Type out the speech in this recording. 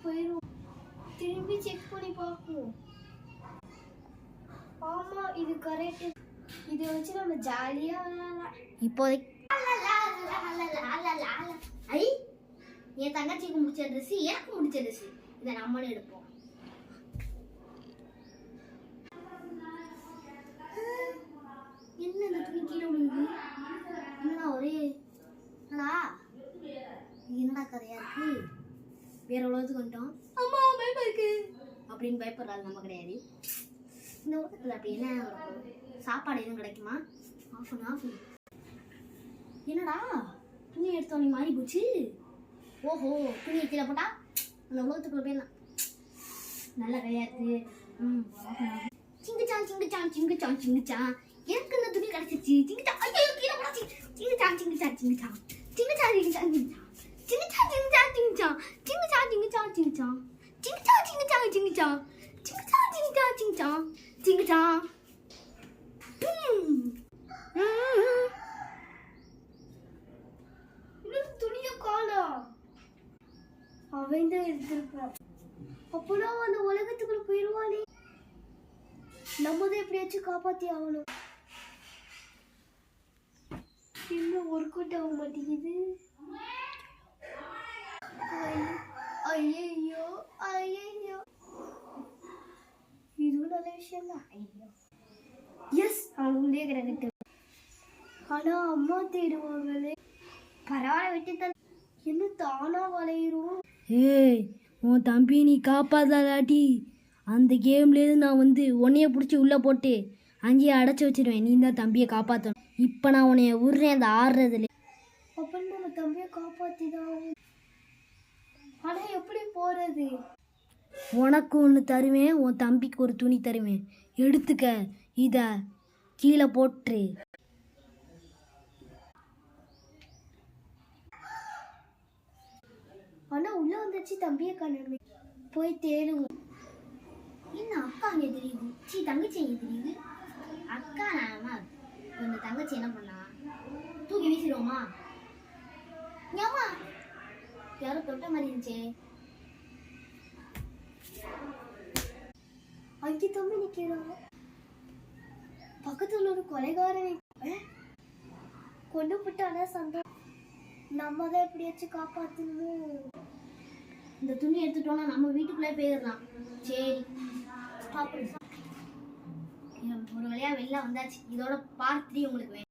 போயிடும். திரும்பி செக் பண்ணி பார்ப்போம். ஆமா, இது கரெக்ட். இதை வச்சு நம்ம ஜாலியா விளையாடலாம். இப்போதைக்கு ஐ என் தங்கச்சிக்கு முடிச்ச ட்ரெஸ் எனக்கு முடிச்ச ட்ரெஸ் இதை நம்மளும் எடுப்போம். என்ன இந்த துணி கீழே விழுந்து? என்னடா ஒரே என்னடா கதையா இருக்கு? வேற உலகத்துக்கு வந்துட்டோம். அம்மா பயமா இருக்கு அப்படின்னு பயப்படுறாங்க. நம்ம கிடையாது. இந்த உலகத்துல அப்படி என்ன நடக்கும்? சாப்பாடு எதுவும் கிடைக்குமா? ஆஃப் என்னடா துணி எடுத்தோன்னே மாறி போச்சு. ஓஹோ, துணியை கீழே போட்டா அந்த உலகத்துக்குள்ள போயிடலாம். நல்ல கிடையாது. சிங்குச்சான் சிங்குச்சான் சிங்குச்சான் சிங்குச்சான் எனக்கு இந்த துணி கிடைச்சிச்சு. சிங்குச்சான் ஐயோ கீழே போடாச்சு. சிங்குச்சான் சிங்குச்சான் சிங்குச்சான் சிங்குச்சான் சிங்குச்சான் சிங்குச்சான் சிங்குச்சான் சிங்குச்சான் சிங்குச்சான் சிங்குச்சான் சிங்குச்சான் சிங்குச்சான் சிங்குச்சான் சிங்குச்சான் சிங்குச்சான் சிங்குச்சான் சிங்குச்சான் சிங்குச்சான். துணிய காணா. அவன் தான் எடுத்திருப்பான். அப்போதான் அந்த உலகத்துக்குள்ள போயிடுவானே. நம்ம தான் எப்படியாச்சும் காப்பாத்தி ஆகணும். இன்னும் ஒர்க் அவுட் ஆக மாட்டேங்குது. ஐயோ ஐயோ, இதுவும் நல்ல விஷயம் தான். ஐயோ எஸ், அவங்களே கிடக்கட்டும். ஆனா அம்மா தேடுவாங்களே. பரவாயில்ல, விட்டு என்ன தானா வளையிரும். ஏய், உன் தம்பி நீ காப்பாத்தாட்டி அந்த கேம்லேருந்து நான் உன்னைய பிடிச்சி உள்ளே போட்டு அங்கேயே அடைச்சி வச்சிருவேன். நீ தான் தம்பியை காப்பாற்றணும். இப்போ நான் உன்னைய விடுறேன் அந்த ஆடுறதுல. அப்படின்னு நம்ம தம்பியை காப்பாற்றிதான். ஆனால் எப்படி போகிறது? உனக்கு ஒன்று தருவேன், உன் தம்பிக்கு ஒரு துணி தருவேன். எடுத்துக்க, இதை கீழே போட்டு. ஆனா உள்ள வந்துச்சு தம்பியை காணவே. போய் தேடுவோம். என்ன அக்கா அங்கே தெரியுது? தங்கச்சி அங்கே தெரியுது. அக்கா நாமா இந்த தங்கச்சி என்ன பண்ணா? தூக்கி வீசிடுவோமா? ஏமா யாரும் தொட்ட மாதிரி இருந்துச்சே. அங்கே தம்பி நிற்கிறாங்க. பக்கத்துல ஒரு கொலைகாரன் கொண்டு போட்டானா சந்தோஷம். நம்ம தான் எப்படியாச்சும் காப்பாற்றணும். இந்த துணி எடுத்துட்டோம்னா நம்ம வீட்டுக்குள்ளே போயிடலாம். சரி, ஒரு வழியா வெளில வந்தாச்சு. இதோட பார்ட் 3 உங்களுக்கு வேணும்.